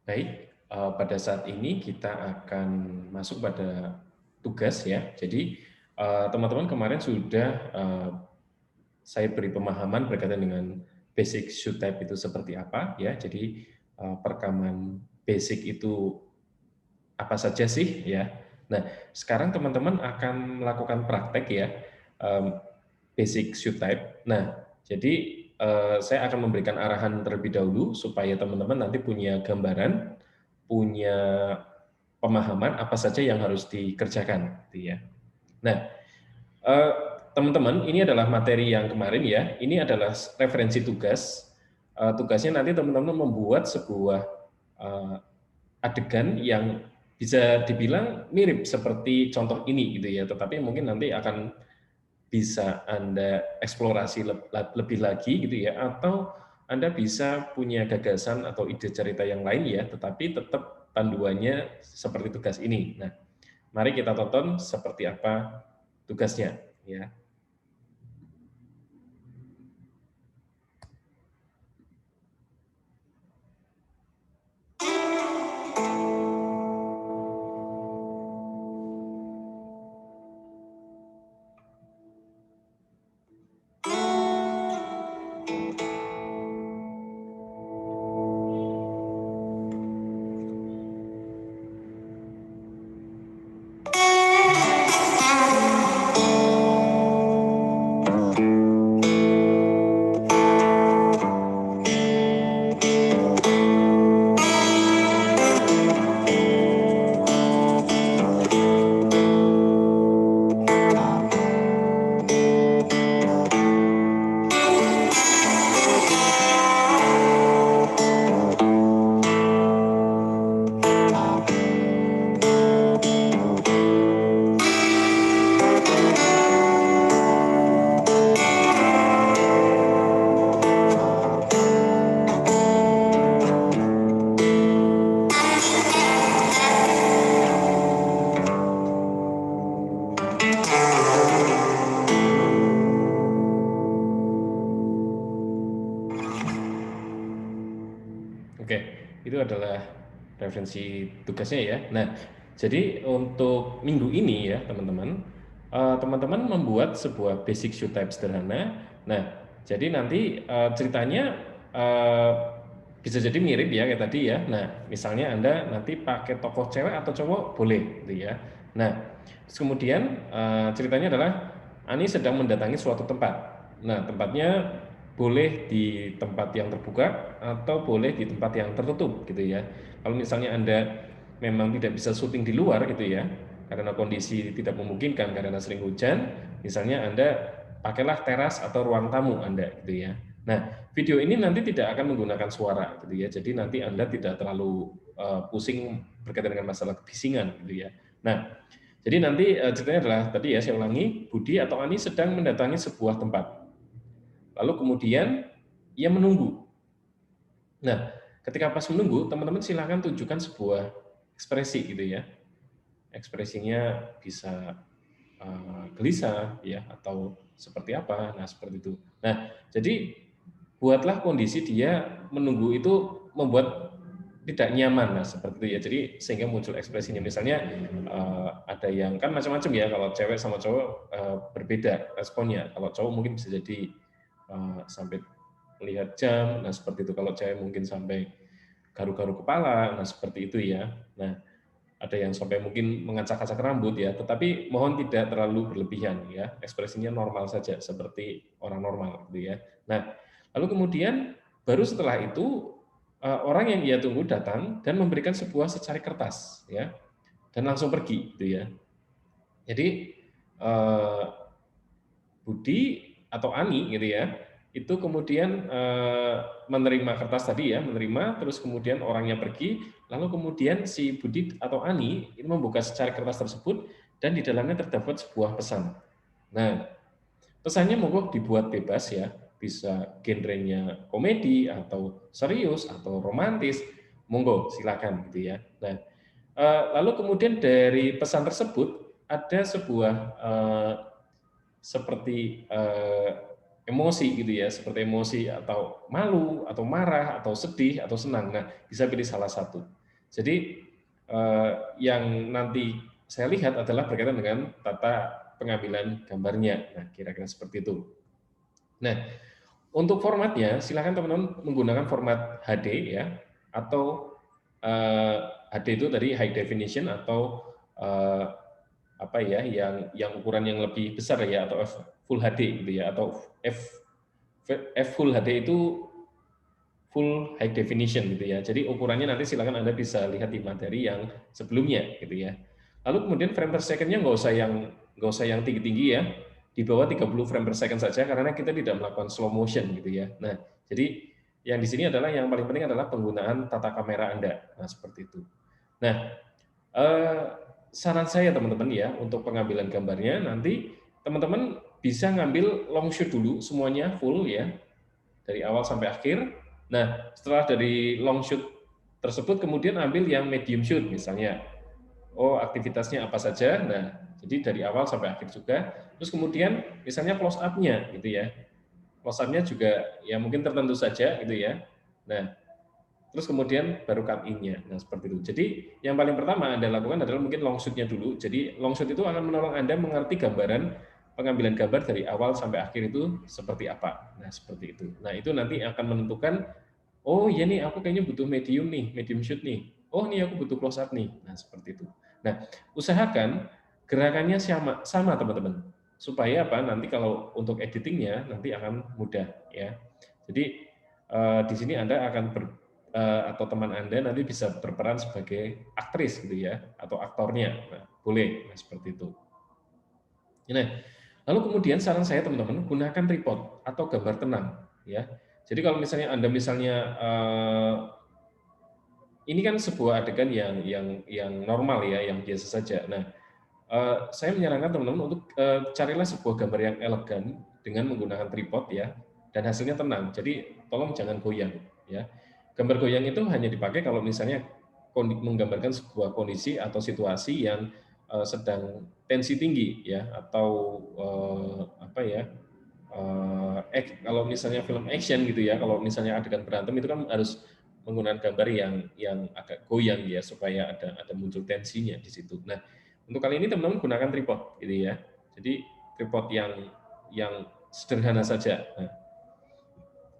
Baik, pada saat ini kita akan masuk pada tugas ya. Jadi, teman-teman kemarin sudah saya beri pemahaman berkaitan dengan basic shoot type itu seperti apa ya. Jadi, perekaman basic itu apa saja sih ya. Nah, sekarang teman-teman akan melakukan praktek ya, basic shoot type. Nah, jadi saya akan memberikan arahan terlebih dahulu supaya teman-teman nanti punya gambaran, punya pemahaman apa saja yang harus dikerjakan, gitu ya. Nah, eee, teman-teman, ini adalah materi yang kemarin ya, ini adalah referensi tugas. Tugasnya nanti teman-teman membuat sebuah, eee, adegan yang bisa dibilang mirip seperti contoh ini gitu ya, tetapi mungkin nanti akan bisa Anda eksplorasi lebih lagi gitu ya, atau Anda bisa punya gagasan atau ide cerita yang lain ya, tetapi tetap panduannya seperti tugas ini. Nah, mari kita tonton seperti apa tugasnya ya. Oke, itu adalah referensi tugasnya ya. Nah, jadi untuk minggu ini ya teman-teman, teman-teman membuat sebuah basic shoot type sederhana. Nah, jadi nanti ceritanya eh, bisa jadi mirip ya kayak tadi ya. Nah, misalnya Anda nanti pakai tokoh cewek atau cowok boleh gitu ya. Nah, terus kemudian ceritanya adalah Ani sedang mendatangi suatu tempat. Nah, tempatnya boleh di tempat yang terbuka atau boleh di tempat yang tertutup gitu ya. Kalau misalnya Anda memang tidak bisa syuting di luar gitu ya, karena kondisi tidak memungkinkan karena sering hujan, misalnya Anda pakailah teras atau ruang tamu Anda gitu ya. Nah, video ini nanti tidak akan menggunakan suara gitu ya. Jadi nanti Anda tidak terlalu pusing berkaitan dengan masalah kebisingan gitu ya. Nah, jadi nanti ceritanya adalah tadi ya saya ulangi, Budi atau Ani sedang mendatangi sebuah tempat. Lalu kemudian ia menunggu. Nah, ketika pas menunggu, teman-teman silakan tunjukkan sebuah ekspresi gitu ya. Ekspresinya bisa gelisah ya atau seperti apa. Nah, seperti itu. Nah, jadi buatlah kondisi dia menunggu itu membuat tidak nyaman, nah seperti itu ya. Jadi sehingga muncul ekspresinya. Misalnya ada yang kan macam-macam ya. Kalau cewek sama cowok berbeda responnya. Kalau cowok mungkin bisa jadi sampai melihat jam. Nah seperti itu. Kalau cewek mungkin sampai garu-garu kepala. Nah seperti itu ya. Nah ada yang sampai mungkin mengacak-acak rambut ya. Tetapi mohon tidak terlalu berlebihan ya. Ekspresinya normal saja seperti orang normal gitu ya. Nah lalu kemudian baru setelah itu orang yang ia tunggu datang dan memberikan sebuah secari kertas ya dan langsung pergi gitu ya. Jadi eh, Budi atau Ani gitu ya, itu kemudian menerima kertas tadi ya, menerima terus kemudian orangnya pergi, lalu kemudian si Budi atau Ani ini membuka secari kertas tersebut dan di dalamnya terdapat sebuah pesan. Nah, pesannya monggo dibuat bebas ya, bisa genrenya komedi atau serius atau romantis, monggo silakan gitu ya. Nah, lalu kemudian dari pesan tersebut ada sebuah seperti emosi gitu ya, seperti emosi atau malu, atau marah, atau sedih, atau senang. Nah, bisa pilih salah satu. Jadi yang nanti saya lihat adalah berkaitan dengan tata pengambilan gambarnya. Nah, kira-kira seperti itu. Nah, untuk formatnya, silakan teman-teman menggunakan format HD ya, atau HD itu tadi high definition atau apa ya, yang ukuran yang lebih besar ya, atau Full HD gitu ya, atau F Full HD itu full high definition gitu ya. Jadi ukurannya nanti silakan Anda bisa lihat di materi yang sebelumnya gitu ya. Lalu kemudian frame per second-nya nggak usah yang tinggi-tinggi ya. Di bawah 30 frame per second saja karena kita tidak melakukan slow motion gitu ya. Nah, jadi yang di sini adalah yang paling penting adalah penggunaan tata kamera Anda. Nah, seperti itu. Nah, eh, saran saya teman-teman ya untuk pengambilan gambarnya nanti teman-teman bisa ngambil long shoot dulu semuanya full ya dari awal sampai akhir. Nah, setelah dari long shoot tersebut kemudian ambil yang medium shoot misalnya. Oh, aktivitasnya apa saja. Nah, jadi dari awal sampai akhir juga. Terus kemudian misalnya close up-nya gitu ya. Close up-nya juga ya mungkin tertentu saja gitu ya. Nah, terus kemudian baru cut in-nya. Nah, seperti itu. Jadi yang paling pertama Anda lakukan adalah mungkin long shoot-nya dulu. Jadi long shoot itu akan menolong Anda mengerti gambaran pengambilan gambar dari awal sampai akhir itu seperti apa. Nah, seperti itu. Nah, itu nanti akan menentukan, oh ya nih aku kayaknya butuh medium nih, medium shoot nih. Oh, nih aku butuh close up nih. Nah, seperti itu. Nah, usahakan gerakannya sama teman-teman. Supaya apa? Nanti kalau untuk editingnya nanti akan mudah ya. Jadi di sini Anda akan atau teman Anda nanti bisa berperan sebagai aktris gitu ya, atau aktornya. Nah, boleh, nah, seperti itu. Nah, lalu kemudian saran saya teman-teman gunakan tripod atau gambar tenang ya. Jadi kalau misalnya Anda misalnya ini kan sebuah adegan yang normal ya, yang biasa saja. Nah, saya menyarankan teman-teman untuk carilah sebuah gambar yang elegan dengan menggunakan tripod ya, dan hasilnya tenang. Jadi tolong jangan goyang ya. Gambar goyang itu hanya dipakai kalau misalnya menggambarkan sebuah kondisi atau situasi yang sedang tensi tinggi ya, atau apa ya, kalau misalnya film action gitu ya, kalau misalnya adegan berantem itu kan harus menggunakan gambar yang agak goyang ya, supaya ada muncul tensinya di situ. Nah, untuk kali ini teman-teman gunakan tripod gitu ya. Jadi tripod yang sederhana saja.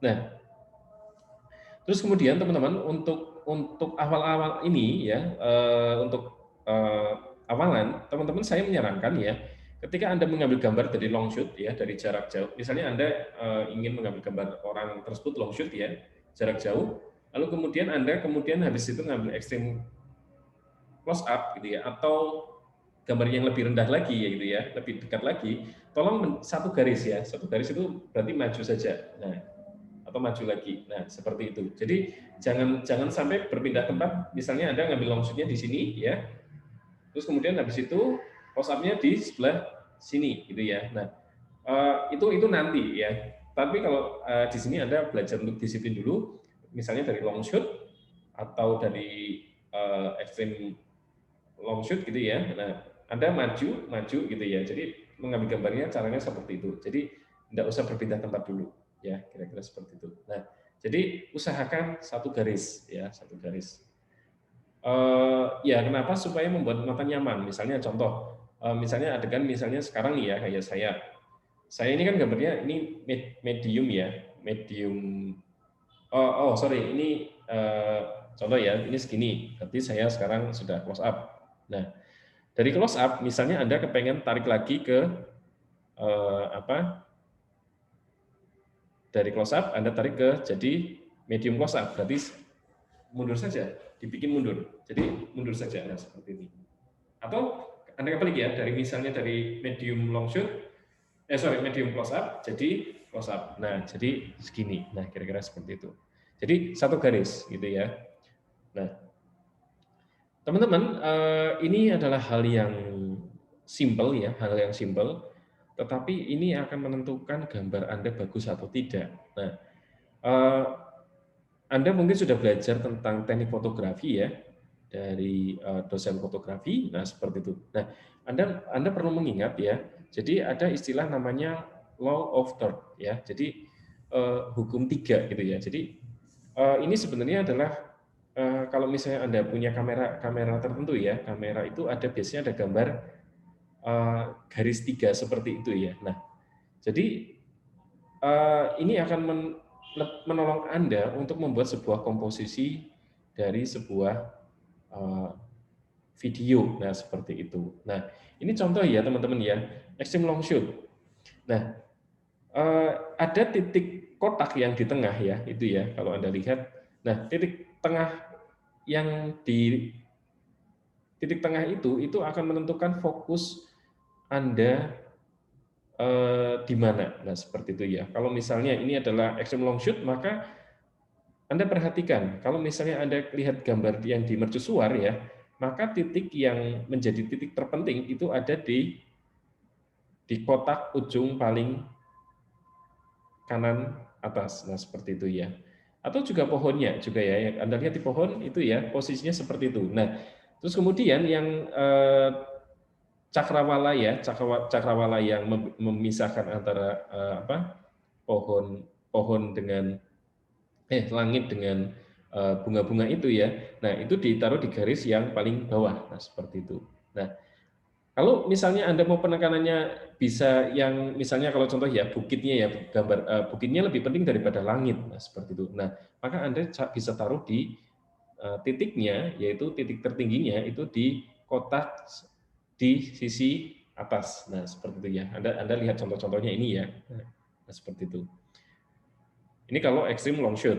Nah, terus kemudian teman-teman untuk awal-awal ini ya, untuk awalan teman-teman saya menyarankan ya, ketika Anda mengambil gambar dari long shoot ya, dari jarak jauh, misalnya Anda ingin mengambil gambar orang tersebut long shoot ya, jarak jauh, lalu kemudian Anda habis itu ngambil extreme close up gitu ya, atau gambar yang lebih rendah lagi ya gitu ya, lebih dekat lagi, tolong satu garis ya, satu garis itu berarti maju saja. Nah, atau maju lagi. Nah, seperti itu. Jadi jangan sampai berpindah tempat. Misalnya Anda ngambil long shoot-nya di sini ya. Terus kemudian habis itu close up-nya di sebelah sini gitu ya. Nah, itu nanti ya. Tapi kalau di sini Anda belajar untuk disiplin dulu, misalnya dari long shoot atau dari extreme long shoot gitu ya. Nah, Anda maju gitu ya. Jadi mengambil gambarnya caranya seperti itu. Jadi tidak usah berpindah tempat dulu ya, kira-kira seperti itu. Nah, jadi usahakan satu garis ya, satu garis. Ya kenapa? Supaya membuat mata nyaman. Misalnya contoh, misalnya adegan misalnya sekarang nih ya, kayak saya ini kan gambarnya ini medium ya, medium. Sorry, ini contoh ya, ini segini. Berarti saya sekarang sudah close up. Nah, dari close up, misalnya Anda kepengen tarik lagi ke apa? Dari close up, Anda tarik ke jadi medium close up. Berarti mundur saja, dibikin mundur. Jadi mundur saja, nah, seperti ini. Atau Anda kebalik ya, misalnya dari medium long shoot, medium close up, jadi close up. Nah, jadi segini. Nah, kira-kira seperti itu. Jadi satu garis, gitu ya. Nah, teman-teman, ini adalah hal yang simple ya, hal yang simple, tetapi ini akan menentukan gambar Anda bagus atau tidak. Nah, eh, Anda mungkin sudah belajar tentang teknik fotografi ya, dari dosen fotografi. Nah, seperti itu. Nah, Anda perlu mengingat ya, jadi ada istilah namanya law of third ya. Jadi hukum tiga gitu ya. Jadi ini sebenarnya adalah kalau misalnya Anda punya kamera tertentu ya, kamera itu ada biasanya ada gambar garis tiga seperti itu ya. Nah, jadi ini akan menolong Anda untuk membuat sebuah komposisi dari sebuah eh, video. Nah, seperti itu. Nah, ini contoh ya teman-teman ya, extreme long shoot. Nah, ada titik kotak yang di tengah ya, itu ya kalau Anda lihat. Nah, titik tengah yang di titik tengah itu akan menentukan fokus Anda di mana. Nah, seperti itu ya. Kalau misalnya ini adalah extreme long shoot, maka Anda perhatikan, kalau misalnya Anda lihat gambar yang di mercusuar ya, maka titik yang menjadi titik terpenting itu ada di kotak ujung paling kanan atas. Nah, seperti itu ya. Atau juga pohonnya juga ya. Yang Anda lihat di pohon itu ya, posisinya seperti itu. Nah, terus kemudian yang cakrawala ya, cakrawala yang memisahkan antara apa? pohon dengan langit dengan bunga-bunga itu ya. Nah, itu ditaruh di garis yang paling bawah. Nah, seperti itu. Nah, kalau misalnya Anda mau penekanannya bisa yang misalnya kalau contoh ya bukitnya ya gambar bukitnya lebih penting daripada langit. Nah, seperti itu. Nah, maka Anda bisa taruh di titiknya yaitu titik tertingginya itu di kotak di sisi atas. Nah, seperti itu ya. Anda lihat contoh-contohnya ini ya. Nah, seperti itu. Ini kalau extreme long shoot.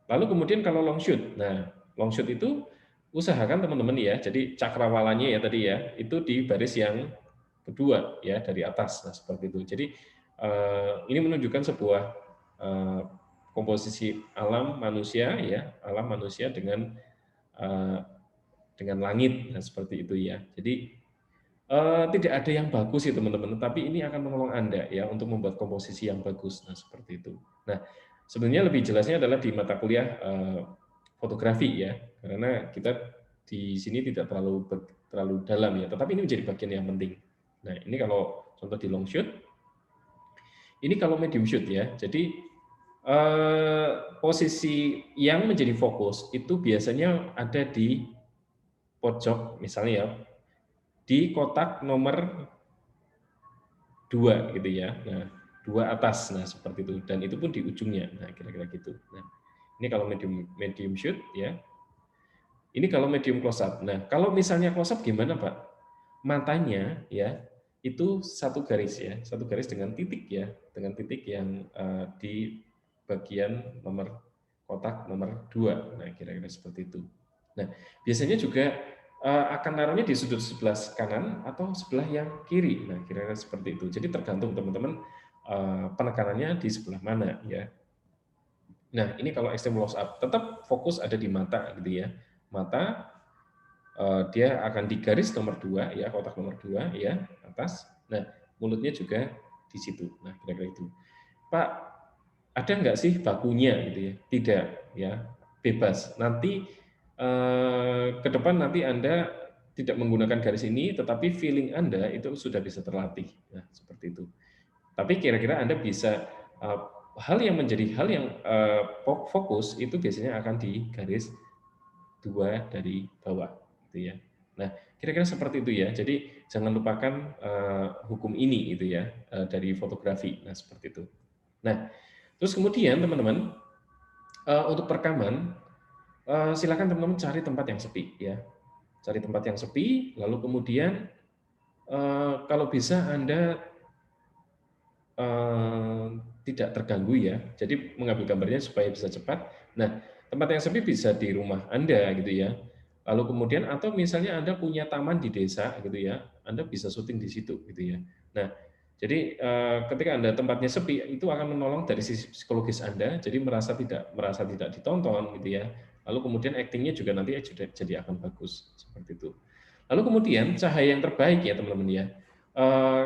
Lalu kemudian kalau long shoot. Nah, long shoot itu usahakan teman-teman ya. Jadi cakrawalanya ya tadi ya, itu di baris yang kedua ya dari atas. Nah, seperti itu. Jadi ini menunjukkan sebuah komposisi alam manusia ya, alam manusia eh, dengan langit. Nah, seperti itu ya. Jadi tidak ada yang bagus sih teman-teman, tapi ini akan menolong Anda ya untuk membuat komposisi yang bagus. Nah, seperti itu. Nah, sebenarnya lebih jelasnya adalah di mata kuliah fotografi ya, karena kita di sini tidak terlalu dalam ya, tetapi ini menjadi bagian yang penting. Nah, ini kalau contoh di long shoot, ini kalau medium shoot ya. Jadi posisi yang menjadi fokus itu biasanya ada di pojok misalnya ya, di kotak nomor 2 gitu ya. Nah, 2 atas. Nah, seperti itu. Dan itu pun di ujungnya. Nah, kira-kira gitu. Nah, ini kalau medium shoot ya. Ini kalau medium close up. Nah, kalau misalnya close up gimana, Pak? Matanya ya itu satu garis ya, satu garis dengan titik ya, dengan titik yang di bagian nomor kotak nomor 2. Nah, kira-kira seperti itu. Nah, biasanya juga akan naruhnya di sudut sebelah kanan atau sebelah yang kiri. Nah, kira-kira seperti itu. Jadi tergantung teman-teman penekanannya di sebelah mana ya. Nah, ini kalau extreme close up, tetap fokus ada di mata gitu ya. Mata dia akan di garis nomor 2 ya, kotak nomor 2 ya, atas. Nah, mulutnya juga di situ. Nah, kira-kira itu. Pak, ada nggak sih bakunya gitu ya? Tidak ya, bebas. Nanti ke depan nanti Anda tidak menggunakan garis ini, tetapi feeling Anda itu sudah bisa terlatih. Nah, seperti itu. Tapi kira-kira Anda bisa hal yang menjadi hal yang fokus itu biasanya akan di garis 2 dari bawah, gitu ya. Nah, kira-kira seperti itu ya. Jadi jangan lupakan hukum ini itu ya dari fotografi. Nah, seperti itu. Nah, terus kemudian teman-teman untuk perekaman silakan teman-teman cari tempat yang sepi ya. Cari tempat yang sepi, lalu kemudian kalau bisa Anda tidak terganggu ya. Jadi mengambil gambarnya supaya bisa cepat. Nah, tempat yang sepi bisa di rumah Anda gitu ya. Lalu kemudian atau misalnya Anda punya taman di desa gitu ya, Anda bisa syuting di situ gitu ya. Nah, jadi ketika Anda tempatnya sepi itu akan menolong dari sisi psikologis Anda, jadi merasa tidak ditonton gitu ya. Lalu kemudian aktingnya juga nanti jadi akan bagus seperti itu. Lalu kemudian cahaya yang terbaik ya teman-teman ya. Eh,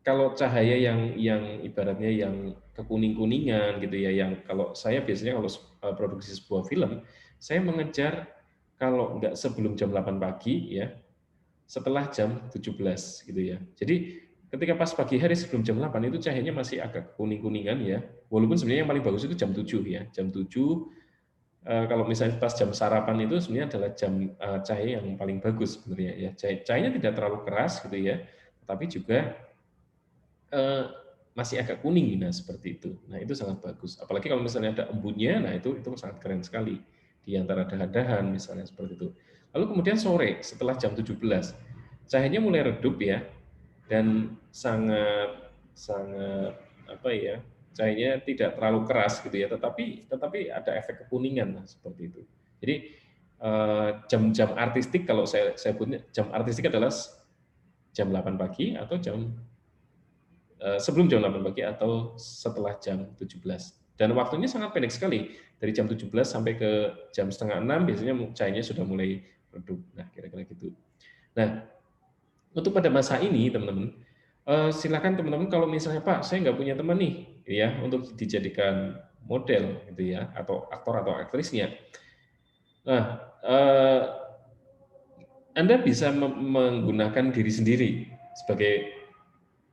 kalau cahaya yang ibaratnya yang kekuning-kuningan gitu ya, yang kalau saya biasanya kalau produksi sebuah film, saya mengejar kalau nggak sebelum jam 8 pagi ya, setelah jam 17 gitu ya. Jadi ketika pas pagi hari sebelum jam 8 itu cahayanya masih agak kuning-kuningan ya. Walaupun sebenarnya yang paling bagus itu jam 7 ya. Jam 7 kalau misalnya pas jam sarapan itu sebenarnya adalah jam cahaya yang paling bagus sebenarnya ya. Cahayanya tidak terlalu keras gitu ya, tapi juga masih agak kuning, nah seperti itu. Nah itu sangat bagus. Apalagi kalau misalnya ada embunnya, nah itu sangat keren sekali di antara dahan-dahan misalnya seperti itu. Lalu kemudian sore setelah jam 17, cahayanya mulai redup ya, dan sangat sangat apa ya, cahayanya tidak terlalu keras gitu ya, tetapi ada efek kekuningan lah seperti itu. Jadi jam-jam artistik, kalau saya sebutnya jam artistik adalah jam 8 pagi atau sebelum jam 8 pagi atau setelah jam 17. Dan waktunya sangat pendek sekali, dari jam 17 sampai ke jam setengah 6 biasanya cahayanya sudah mulai redup. Nah, kira-kira gitu. Nah, untuk pada masa ini, teman-teman, silakan teman-teman kalau misalnya, Pak, saya nggak punya teman nih, ya, untuk dijadikan model, gitu ya, atau aktor atau aktrisnya. Nah, Anda bisa menggunakan diri sendiri sebagai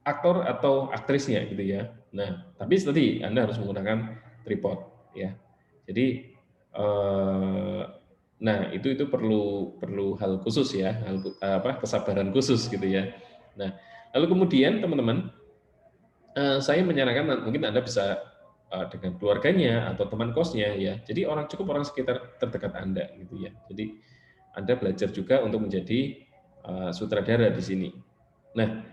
aktor atau aktrisnya gitu ya. Nah, tapi tadi Anda harus menggunakan tripod ya. Jadi nah itu perlu hal khusus ya, kesabaran khusus gitu ya. Nah, lalu kemudian teman-teman, saya menyarankan mungkin Anda bisa dengan keluarganya atau teman kosnya ya. Jadi cukup orang sekitar terdekat Anda gitu ya. Jadi Anda belajar juga untuk menjadi sutradara di sini. Nah,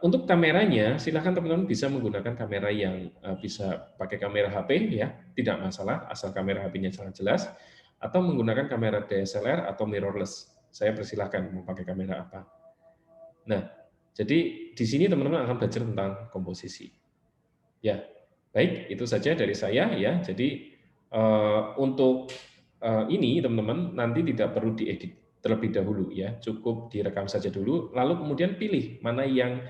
untuk kameranya, silakan teman-teman bisa menggunakan kamera yang bisa pakai kamera HP ya, tidak masalah, asal kamera HP-nya sangat jelas, atau menggunakan kamera DSLR atau mirrorless. Saya persilahkan mau pakai kamera apa. Nah, jadi di sini teman-teman akan belajar tentang komposisi. Ya, baik, itu saja dari saya ya. Jadi untuk ini teman-teman nanti tidak perlu diedit terlebih dahulu ya, cukup direkam saja dulu, lalu kemudian pilih mana yang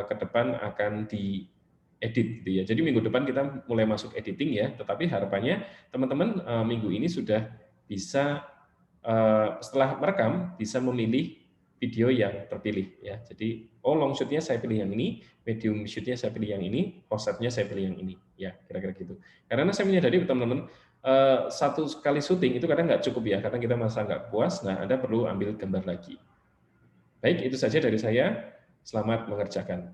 ke depan akan diedit gitu ya. Jadi minggu depan kita mulai masuk editing ya, tetapi harapannya teman-teman minggu ini sudah bisa setelah merekam bisa memilih video yang terpilih ya. Jadi long shoot-nya saya pilih yang ini, medium shoot-nya saya pilih yang ini, offset-nya saya pilih yang ini ya, kira-kira gitu. Karena saya menyadari teman-teman satu kali syuting itu kadang nggak cukup ya, kadang kita merasa nggak puas, nah Anda perlu ambil gambar lagi. Baik, itu saja dari saya. Selamat mengerjakan.